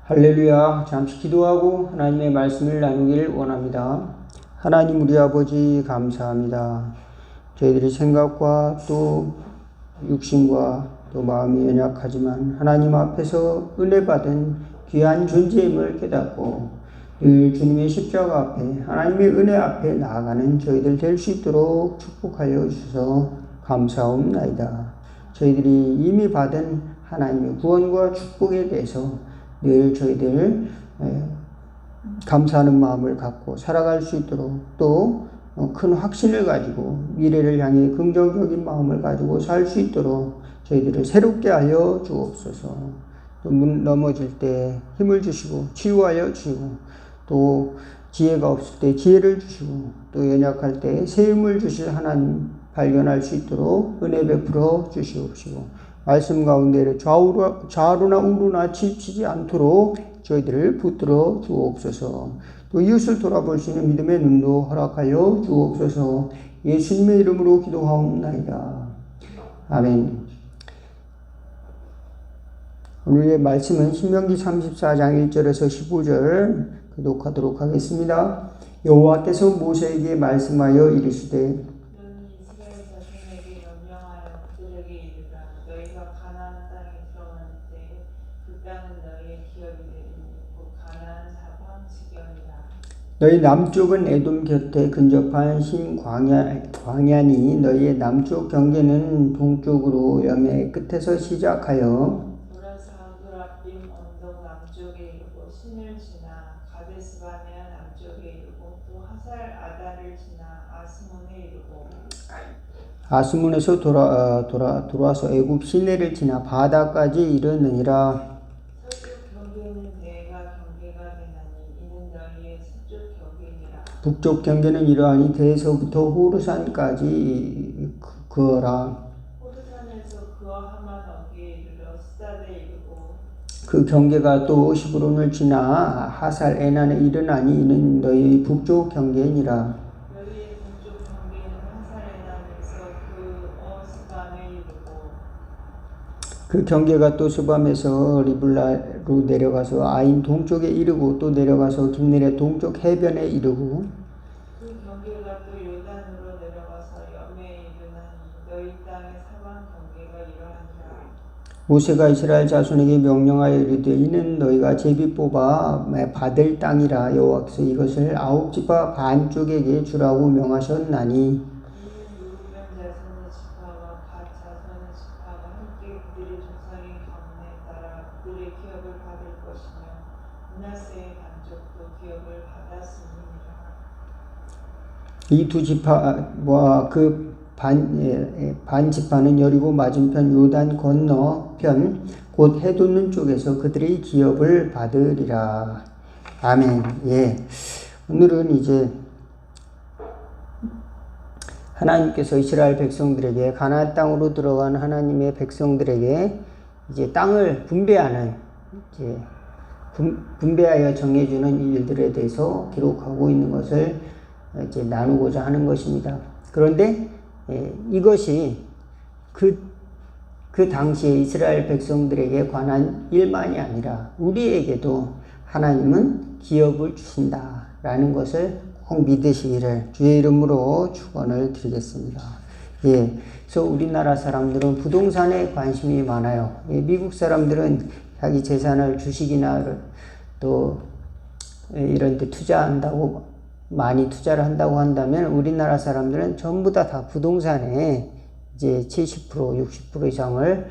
할렐루야. 잠시 기도하고 하나님의 말씀을 나누길 원합니다. 하나님 우리 아버지 감사합니다. 저희들이 생각과 또 육신과 또 마음이 연약하지만 하나님 앞에서 은혜 받은 귀한 존재임을 깨닫고 늘 주님의 십자가 앞에 하나님의 은혜 앞에 나아가는 저희들 될 수 있도록 축복하여 주셔서 감사옵나이다. 저희들이 이미 받은 하나님의 구원과 축복에 대해서 늘 저희들 감사하는 마음을 갖고 살아갈 수 있도록 또 큰 확신을 가지고 미래를 향해 긍정적인 마음을 가지고 살 수 있도록 저희들을 새롭게 하여 주옵소서. 또 넘어질 때 힘을 주시고 치유하여 주시고 또 지혜가 없을 때 지혜를 주시고 또 연약할 때 새 힘을 주실 하나님 발견할 수 있도록 은혜 베풀어 주시옵시고 말씀 가운데 좌우나 우로나 치우치지 않도록 저희들을 붙들어 주옵소서. 또 이웃을 돌아볼 수 있는 믿음의 눈도 허락하여 주옵소서. 예수님의 이름으로 기도하옵나이다. 아멘. 오늘의 말씀은 신명기 34장 1절에서 15절 교독하도록 하겠습니다. 여호와께서 모세에게 말씀하여 이르시되 너희 남쪽은 에돔 곁에 근접한 광야니 너희의 남쪽 경계는 동쪽으로 여매 끝에서 시작하여 도라사그라빔 언덕 남쪽에 이르고 신을 지나 가데스바네아 남쪽에 이르고 또 하살 아다를 지나 아스몬에 이르고 아스몬에서 돌아서 애굽 시내를 지나 바다까지 이르느니라. 북쪽 경계는 이러하니 대에서부터 호르산까지 그어라. 호르산에서 그어 하만 어디에 이르러 스다데 이르고 그 경계가 또 시브론을 지나 하살 에난에 이르나니 이는 너희 북쪽 경계니라. 너희의 북쪽 경계는 하살 에난에서 그어 스밤에 이르고 그 경계가 또 스밤에서 리블라로 내려가서 아인 동쪽에 이르고 또 내려가서 김ner의 동쪽 해변에 이르고 그 경계가 또 요단으로 내려가서 염해에 이르나니 너희 땅의 사방 경계가 이러하니라. 모세가 이스라엘 자손에게 명령하여 이르되 이는 너희가 제비 뽑아 받을 땅이라. 여호와께서 이것을 9지파 반쪽에게 주라고 명하셨나니 이 두 지파와 그 반지파는 여리고 맞은편 요단 건너편 곧 해돋는 쪽에서 그들의 기업을 받으리라. 아멘. 예. 오늘은 이제 하나님께서 이스라엘 백성들에게 가나안 땅으로 들어간 하나님의 백성들에게 이제 땅을 분배하는 이제 분배하여 정해주는 일들에 대해서 기록하고 있는 것을 이제 나누고자 하는 것입니다. 그런데 이것이 그 당시에 이스라엘 백성들에게 관한 일만이 아니라 우리에게도 하나님은 기업을 주신다라는 것을 꼭 믿으시기를 주의 이름으로 축원을 드리겠습니다. 예, 그래서 우리나라 사람들은 부동산에 관심이 많아요. 예, 미국 사람들은 자기 재산을 주식이나 또 이런 데 투자한다고 많이 투자를 한다고 한다면 우리나라 사람들은 전부 다 부동산에 이제 70% 60% 이상을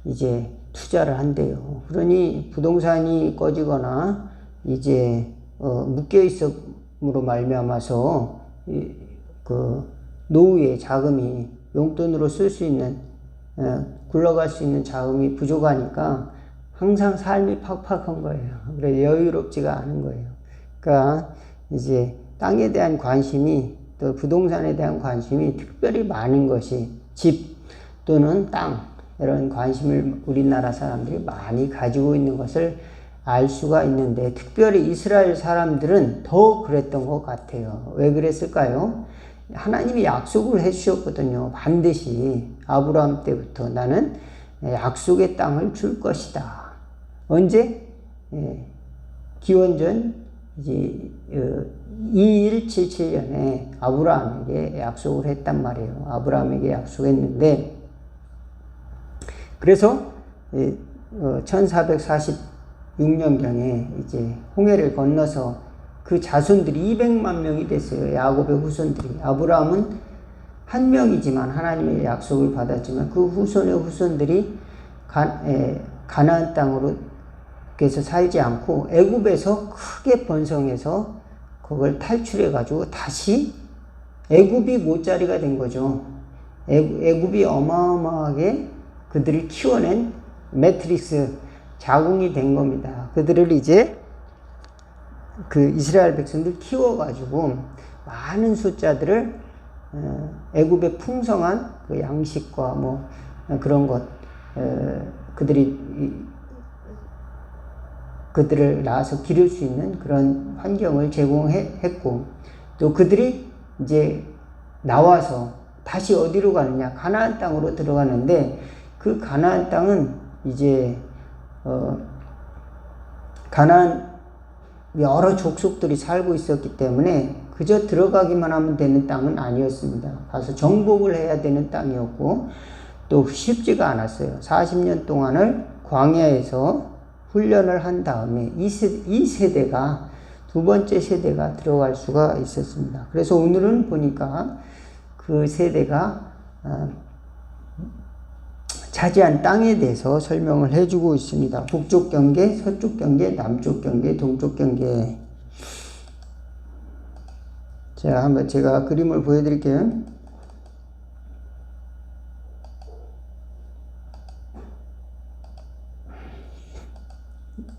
이제 투자를 한대요. 그러니 부동산이 꺼지거나 이제 묶여 있음으로 말미암아서 그 노후의 자금이 용돈으로 쓸 수 있는 굴러갈 수 있는 자금이 부족하니까 항상 삶이 팍팍한 거예요. 그래 여유롭지가 않은 거예요. 그러니까 이제 땅에 대한 관심이 또 부동산에 대한 관심이 특별히 많은 것이 집 또는 땅 이런 관심을 우리나라 사람들이 많이 가지고 있는 것을 알 수가 있는데 특별히 이스라엘 사람들은 더 그랬던 것 같아요. 왜 그랬을까요? 하나님이 약속을 해주셨거든요. 반드시 아브라함 때부터 나는 약속의 땅을 줄 것이다. 언제? 기원전 이제 2177년에 아브라함에게 약속을 했단 말이에요. 아브라함에게 약속했는데, 그래서 1446년경에 이제 홍해를 건너서 그 자손들이 200만 명이 됐어요. 야곱의 후손들이. 아브라함은 한 명이지만 하나님의 약속을 받았지만 그 후손의 후손들이 가나안 땅으로 그래서 살지 않고 애굽에서 크게 번성해서 그걸 탈출해 가지고 다시 애굽이 못자리가 된 거죠. 애굽이 어마어마하게 그들을 키워낸 매트릭스 자궁이 된 겁니다. 그들을 이제 그 이스라엘 백성들 키워가지고 많은 숫자들을 애굽의 풍성한 그 양식과 뭐 그런 것 그들을 낳아서 기를 수 있는 그런 환경을 제공했고, 또 그들이 이제 나와서 다시 어디로 가느냐, 가나안 땅으로 들어가는데, 그 가나안 땅은 이제 가나안 여러 족속들이 살고 있었기 때문에 그저 들어가기만 하면 되는 땅은 아니었습니다. 가서 정복을 해야 되는 땅이었고, 또 쉽지가 않았어요. 40년 동안을 광야에서 훈련을 한 다음에 이 세대가, 두 번째 세대가 들어갈 수가 있었습니다. 그래서 오늘은 보니까 그 세대가 차지한 땅에 대해서 설명을 해주고 있습니다. 북쪽 경계, 서쪽 경계, 남쪽 경계, 동쪽 경계. 자, 한번 제가 그림을 보여드릴게요.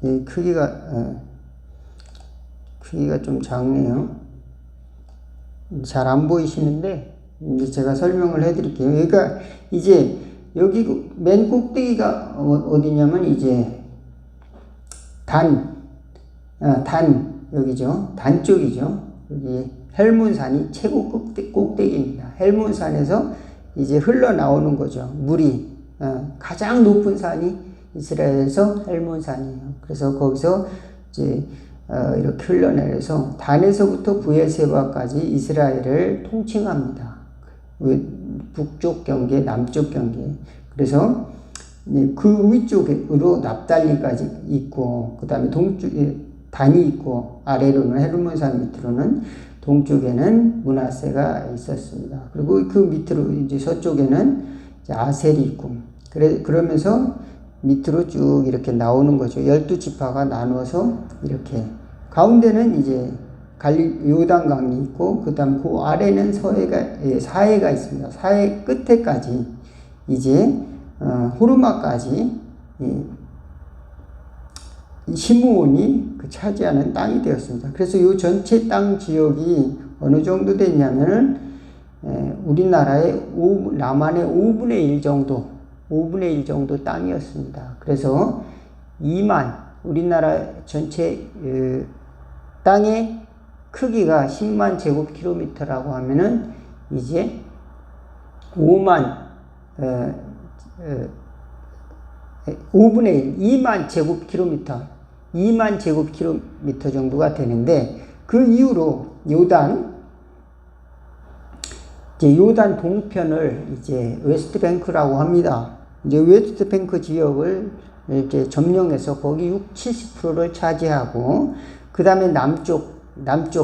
이 크기가 좀 작네요. 잘 안 보이시는데 이제 제가 설명을 해드릴게요. 그러니까 이제 여기 맨 꼭대기가 어디냐면 이제 여기죠. 단 쪽이죠. 여기 헬몬산이 최고 꼭대기입니다. 헬몬산에서 이제 흘러나오는 거죠. 물이 가장 높은 산이 이스라엘에서 헬몬산이에요. 그래서 거기서 이제 이렇게 흘러내려서 단에서부터 부엘세바까지 이스라엘을 통칭합니다. 북쪽 경계, 남쪽 경계. 그래서 그 위쪽으로 납달리까지 있고, 그 다음에 동쪽에 단이 있고, 아래로는 헬몬산 밑으로는 동쪽에는 므낫세가 있었습니다. 그리고 그 밑으로 이제 서쪽에는 이제 아셀이 있고, 그러면서 밑으로 쭉 이렇게 나오는 거죠. 12지파가 나누어서 이렇게. 가운데는 이제 요단강이 있고, 그 다음 그 아래는 사해가 있습니다. 사해 끝에까지 이제 호르마까지 시므온이 차지하는 땅이 되었습니다. 그래서 이 전체 땅 지역이 어느 정도 됐냐면은 우리나라의 남한의 5분의 1 정도 땅이었습니다. 그래서 우리나라 전체 땅의 크기가 10만 제곱킬로미터라고 하면은 이제 5분의 1, 2만 제곱킬로미터 정도가 되는데, 그 이후로 요단 동편을 이제 웨스트뱅크라고 합니다. 이제 웨스트뱅크 지역을 이렇게 점령해서 거기 70%를 차지하고, 그 다음에 남쪽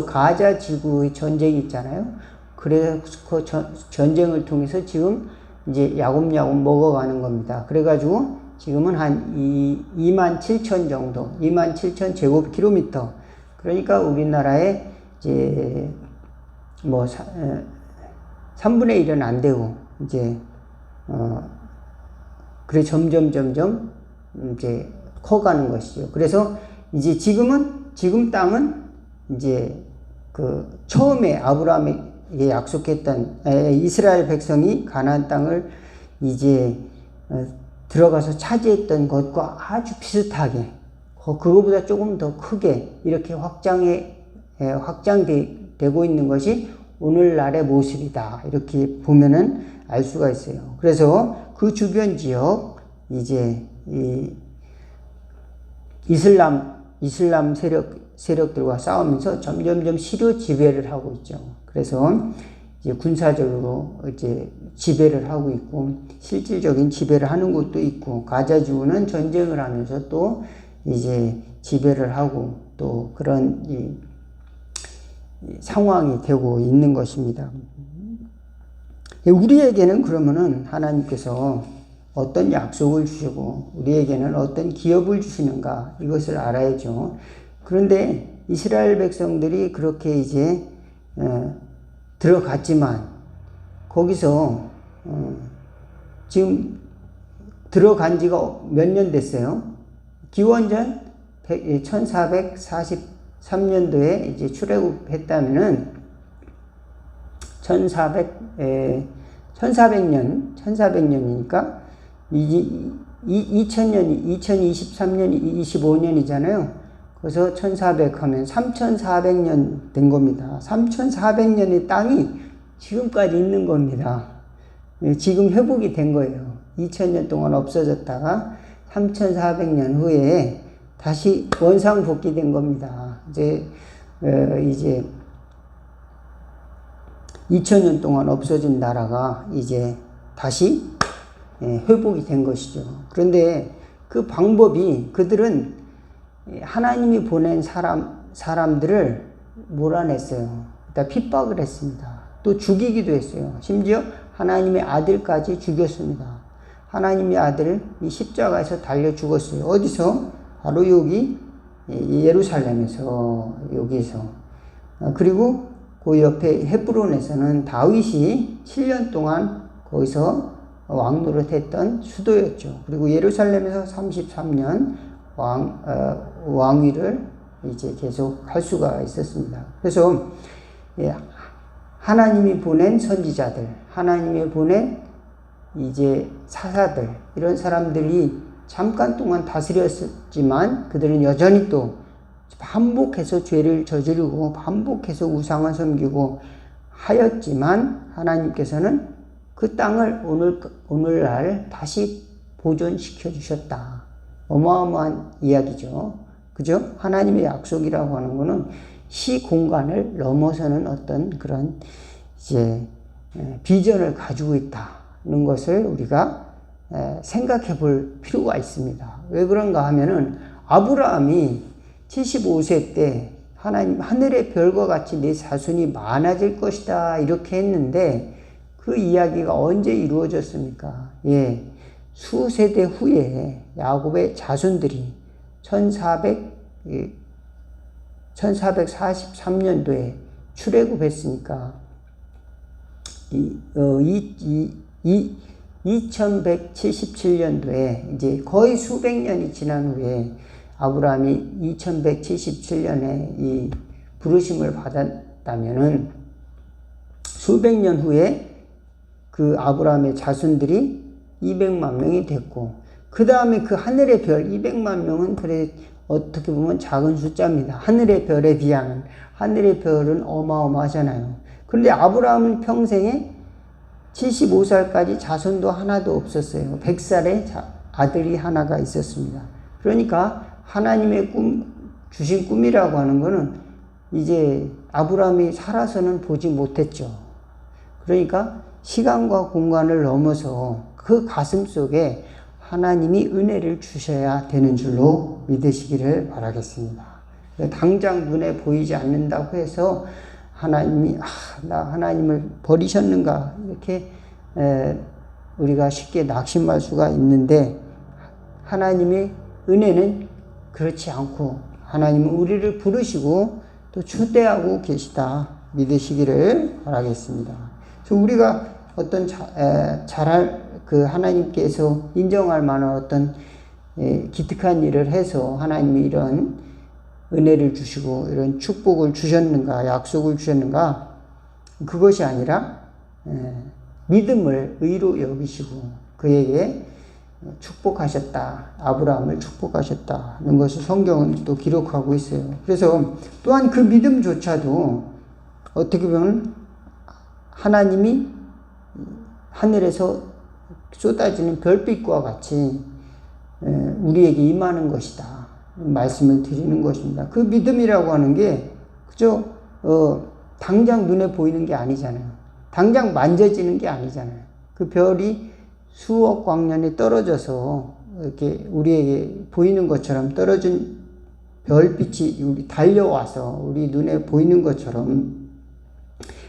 가자 지구의 전쟁이 있잖아요. 그래서 그 전쟁을 통해서 지금 이제 야곱야곱 먹어가는 겁니다. 그래가지고 지금은 한 27,000 제곱킬로미터. 그러니까 우리나라의 이제 뭐 3분의 1은 안 되고, 이제 그래 점점 이제 커가는 것이죠. 그래서 이제 지금 땅은 이제 그 처음에 아브라함에게 약속했던 이스라엘 백성이 가나안 땅을 이제 들어가서 차지했던 것과 아주 비슷하게, 그거보다 조금 더 크게 이렇게 확장되고 있는 것이 오늘날의 모습이다. 이렇게 보면은 알 수가 있어요. 그래서 그 주변 지역, 이제 이슬람 이슬람 세력들과 싸우면서 점점점 시료 지배를 하고 있죠. 그래서 이제 군사적으로 이제 지배를 하고 있고 실질적인 지배를 하는 곳도 있고 가자지구는 전쟁을 하면서 또 이제 지배를 하고 또 그런 이 상황이 되고 있는 것입니다. 우리에게는 그러면은 하나님께서 어떤 약속을 주시고 우리에게는 어떤 기업을 주시는가 이것을 알아야죠. 그런데 이스라엘 백성들이 그렇게 이제 들어갔지만 거기서 지금 들어간 지가 몇 년 됐어요? 기원전 1443년도에 이제 출애굽했다면은 1400년이니까 2023년이 25년이잖아요. 그래서 1400 하면 3400년 된 겁니다. 3400년의 땅이 지금까지 있는 겁니다. 지금 회복이 된 거예요. 2000년 동안 없어졌다가 3400년 후에 다시 원상 복귀된 겁니다. 이제 2000년 동안 없어진 나라가 이제 다시 회복이 된 것이죠. 그런데 그 방법이 그들은 하나님이 보낸 사람들을 몰아냈어요. 일단 핍박을 했습니다. 또 죽이기도 했어요. 심지어 하나님의 아들까지 죽였습니다. 하나님의 아들을 이 십자가에서 달려 죽었어요. 어디서? 바로 여기 예루살렘에서 여기에서. 그리고 그 옆에 헤브론에서는 다윗이 7년 동안 거기서 왕노릇했던 수도였죠. 그리고 예루살렘에서 33년 왕위를 이제 계속 할 수가 있었습니다. 그래서 하나님이 보낸 선지자들, 하나님이 보낸 이제 사사들, 이런 사람들이 잠깐 동안 다스렸지만 그들은 여전히 또 반복해서 죄를 저지르고 반복해서 우상을 섬기고 하였지만 하나님께서는 그 땅을 오늘날 다시 보존시켜 주셨다. 어마어마한 이야기죠. 그죠? 하나님의 약속이라고 하는 것은 시공간을 넘어서는 어떤 그런 이제 비전을 가지고 있다는 것을 우리가 생각해 볼 필요가 있습니다. 왜 그런가 하면은 아브라함이 75세 때 하나님 하늘의 별과 같이 내 자손이 많아질 것이다 이렇게 했는데 그 이야기가 언제 이루어졌습니까? 수세대 후에 야곱의 자손들이 1443년도에 출애굽했으니까 2177년도에 이제 거의 수백 년이 지난 후에 아브라함이 2177년에 이 부르심을 받았다면은 수백 년 후에 그 아브라함의 자손들이 200만 명이 됐고 그 다음에 그 하늘의 별 200만 명은 그래 어떻게 보면 작은 숫자입니다. 하늘의 별에 비하면 하늘의 별은 어마어마하잖아요. 그런데 아브라함은 평생에 75살까지 자손도 하나도 없었어요. 100살에 아들이 하나가 있었습니다. 그러니까 하나님의 주신 꿈이라고 하는 거는 이제 아브라함이 살아서는 보지 못했죠. 그러니까 시간과 공간을 넘어서 그 가슴 속에 하나님이 은혜를 주셔야 되는 줄로 믿으시기를 바라겠습니다. 당장 눈에 보이지 않는다고 해서 하나님이 나 하나님을 버리셨는가 이렇게 우리가 쉽게 낙심할 수가 있는데 하나님의 은혜는 그렇지 않고 하나님은 우리를 부르시고 또 초대하고 계시다 믿으시기를 바라겠습니다. 그래서 우리가 어떤 잘할 그 하나님께서 인정할 만한 어떤 기특한 일을 해서 하나님이 이런 은혜를 주시고 이런 축복을 주셨는가 약속을 주셨는가 그것이 아니라 믿음을 의로 여기시고 그에게 축복하셨다. 아브라함을 축복하셨다는 것을 성경은 또 기록하고 있어요. 그래서 또한 그 믿음조차도 어떻게 보면 하나님이 하늘에서 쏟아지는 별빛과 같이 우리에게 임하는 것이다. 말씀을 드리는 것입니다. 그 믿음이라고 하는 게 그저 당장 눈에 보이는 게 아니잖아요. 당장 만져지는 게 아니잖아요. 그 별이 수억 광년에 떨어져서 이렇게 우리에게 보이는 것처럼 떨어진 별빛이 우리 달려와서 우리 눈에 보이는 것처럼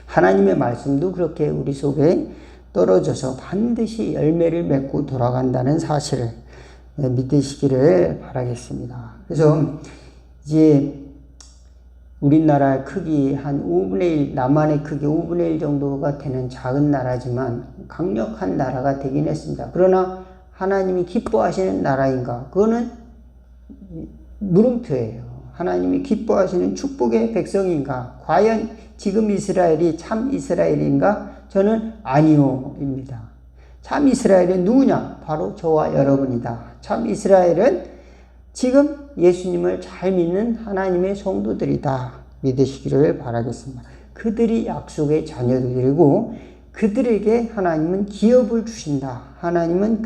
하나님의 말씀도 그렇게 우리 속에 떨어져서 반드시 열매를 맺고 돌아간다는 사실을 믿으시기를 바라겠습니다. 그래서 이제 우리나라의 크기 한 5분의 1, 남한의 크기 5분의 1 정도가 되는 작은 나라지만 강력한 나라가 되긴 했습니다. 그러나 하나님이 기뻐하시는 나라인가? 그거는 물음표예요. 하나님이 기뻐하시는 축복의 백성인가? 과연 지금 이스라엘이 참 이스라엘인가? 저는 아니요입니다. 참 이스라엘은 누구냐? 바로 저와 여러분이다. 참 이스라엘은 지금 예수님을 잘 믿는 하나님의 성도들이다. 믿으시기를 바라겠습니다. 그들이 약속의 자녀들이고 그들에게 하나님은 기업을 주신다. 하나님은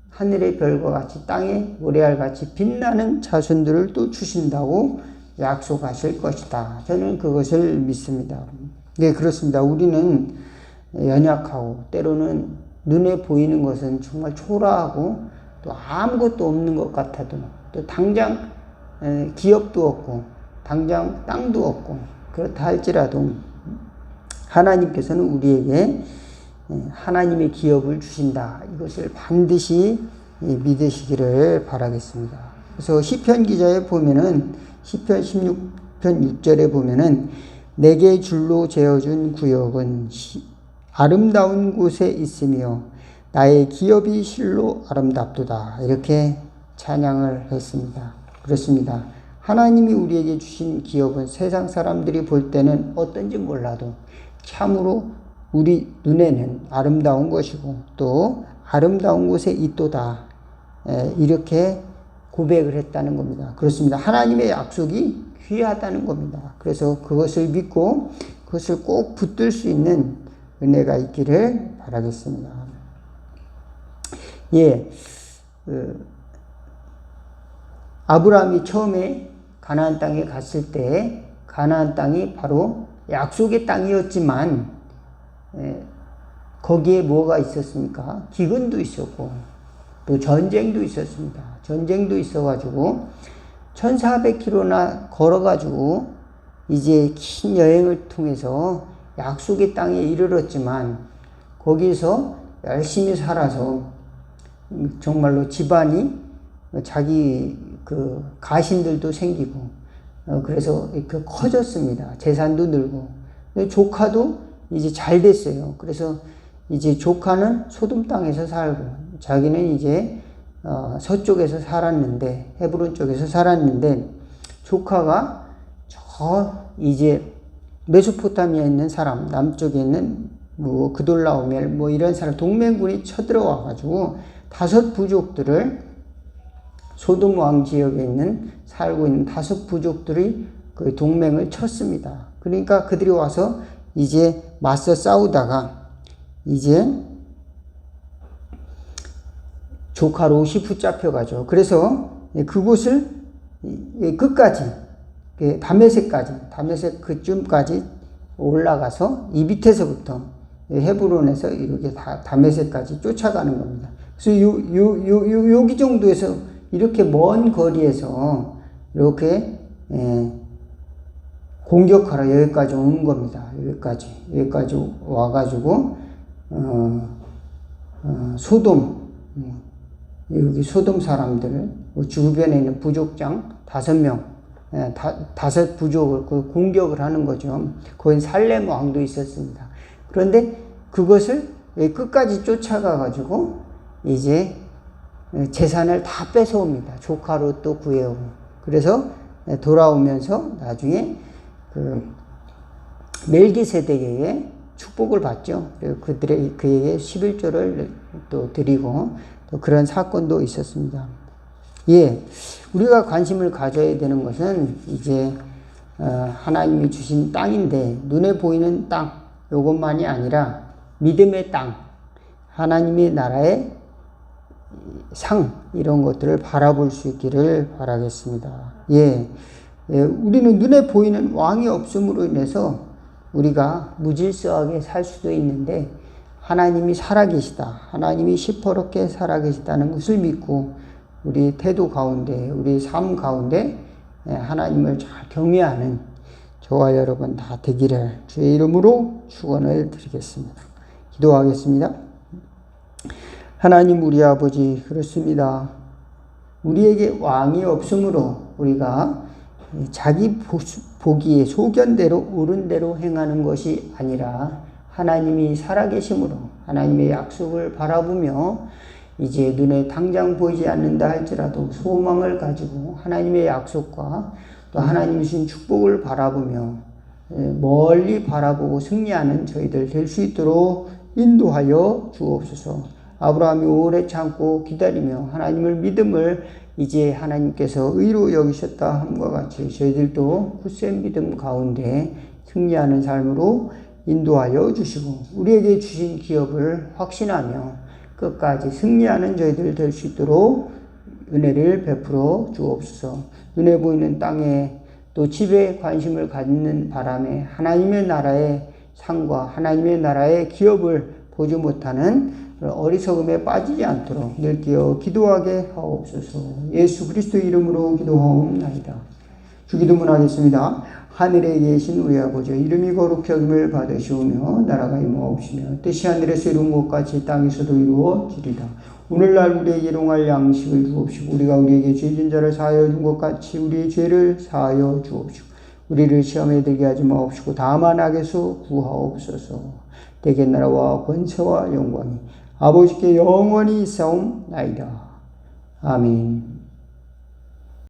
하늘의 별과 같이 땅의 모래알 같이 빛나는 자손들을 또 주신다고 약속하실 것이다. 저는 그것을 믿습니다. 네, 그렇습니다. 우리는 연약하고 때로는 눈에 보이는 것은 정말 초라하고 또 아무것도 없는 것 같아도 또 당장 기업도 없고 당장 땅도 없고 그렇다 할지라도 하나님께서는 우리에게 하나님의 기업을 주신다. 이것을 반드시 믿으시기를 바라겠습니다. 그래서 시편 기자에 보면은 시편 16편 6절에 보면은 내게 줄로 재어준 구역은 아름다운 곳에 있으며 나의 기업이 실로 아름답도다. 이렇게 찬양을 했습니다. 그렇습니다. 하나님이 우리에게 주신 기업은 세상 사람들이 볼 때는 어떤지 몰라도 참으로 우리 눈에는 아름다운 것이고 또 아름다운 곳에 있도다. 이렇게 고백을 했다는 겁니다. 그렇습니다. 하나님의 약속이 귀하다는 겁니다. 그래서 그것을 믿고 그것을 꼭 붙들 수 있는 은혜가 있기를 바라겠습니다. 예, 아브라함이 처음에 가나안 땅에 갔을 때 가나안 땅이 바로 약속의 땅이었지만 거기에 뭐가 있었습니까? 기근도 있었고 또 전쟁도 있었습니다. 전쟁도 있어가지고 1400km나 걸어가지고 이제 긴 여행을 통해서 약속의 땅에 이르렀지만 거기서 열심히 살아서 정말로 집안이 자기 그 가신들도 생기고 그래서 그 커졌습니다. 재산도 늘고 조카도 이제 잘 됐어요. 그래서 이제 조카는 소돔 땅에서 살고 자기는 이제 서쪽에서 살았는데 헤브론 쪽에서 살았는데 조카가 저 이제 메소포타미아에 있는 사람 남쪽에 있는 뭐 그돌라오멜 뭐 이런 사람 동맹군이 쳐들어와 가지고 5 부족들을 소돔 왕 지역에 있는 살고 있는 5 부족들이 그 동맹을 쳤습니다. 그러니까 그들이 와서 이제 맞서 싸우다가 이제 조카 롯이 붙잡혀가죠. 그래서 그곳을 끝까지 다메섹 그쯤까지 올라가서 이 밑에서부터 헤브론에서 이렇게 다메섹까지 쫓아가는 겁니다. 그래서 여기 정도에서 이렇게 먼 거리에서 이렇게 공격하러 여기까지 온 겁니다. 여기까지 와가지고 소돔 여기 소돔 사람들 주변에 있는 부족장 5명 5 부족을 공격을 하는 거죠. 거기 살렘 왕도 있었습니다. 그런데 그것을 끝까지 쫓아가가지고 이제 재산을 다 뺏어옵니다. 조카로 또 구해오고. 그래서 돌아오면서 나중에 그 멜기세덱에게 축복을 받죠. 그리고 그에게 11조를 또 드리고 또 그런 사건도 있었습니다. 예, 우리가 관심을 가져야 되는 것은 이제 하나님이 주신 땅인데 눈에 보이는 땅 요것만이 아니라 믿음의 땅 하나님의 나라의 상 이런 것들을 바라볼 수 있기를 바라겠습니다. 우리는 눈에 보이는 왕이 없음으로 인해서 우리가 무질서하게 살 수도 있는데 하나님이 살아계시다. 하나님이 시퍼렇게 살아계시다는 것을 믿고 우리 태도 가운데, 우리 삶 가운데 하나님을 잘 경외하는 저와 여러분 다 되기를 주의 이름으로 축원을 드리겠습니다. 기도하겠습니다. 하나님 우리 아버지, 그렇습니다. 우리에게 왕이 없으므로 우리가 자기 보기에 소견대로 옳은 대로 행하는 것이 아니라 하나님이 살아계심으로 하나님의 약속을 바라보며 이제 눈에 당장 보이지 않는다 할지라도 소망을 가지고 하나님의 약속과 또 하나님이 주신 축복을 바라보며 멀리 바라보고 승리하는 저희들 될 수 있도록 인도하여 주옵소서. 아브라함이 오래 참고 기다리며 하나님을 믿음을 이제 하나님께서 의로 여기셨다 함과 같이 저희들도 굳센 믿음 가운데 승리하는 삶으로 인도하여 주시고 우리에게 주신 기업을 확신하며 끝까지 승리하는 저희들 될 수 있도록 은혜를 베풀어 주옵소서. 눈에 보이는 땅에 또 집에 관심을 갖는 바람에 하나님의 나라의 상과 하나님의 나라의 기업을 보지 못하는 어리석음에 빠지지 않도록 늘 끼어 기도하게 하옵소서. 예수 그리스도 이름으로 기도하옵나이다. 주기도문 하겠습니다. 하늘에 계신 우리 아버지, 이름이 거룩히 여김을 받으시오며 나라가 임하옵시며 뜻이 하늘에서 이룬 것 같이 땅에서도 이루어지리다. 오늘날 우리에게 일용할 양식을 주옵시고 우리가 우리에게 죄진 자를 사하여 준 것 같이 우리의 죄를 사하여 주옵시고 우리를 시험에 들게 하지 마옵시고 다만 악에서 구하옵소서. 대개 나라와 권세와 영광이 아버지께 영원히 있사옵나이다. 아멘.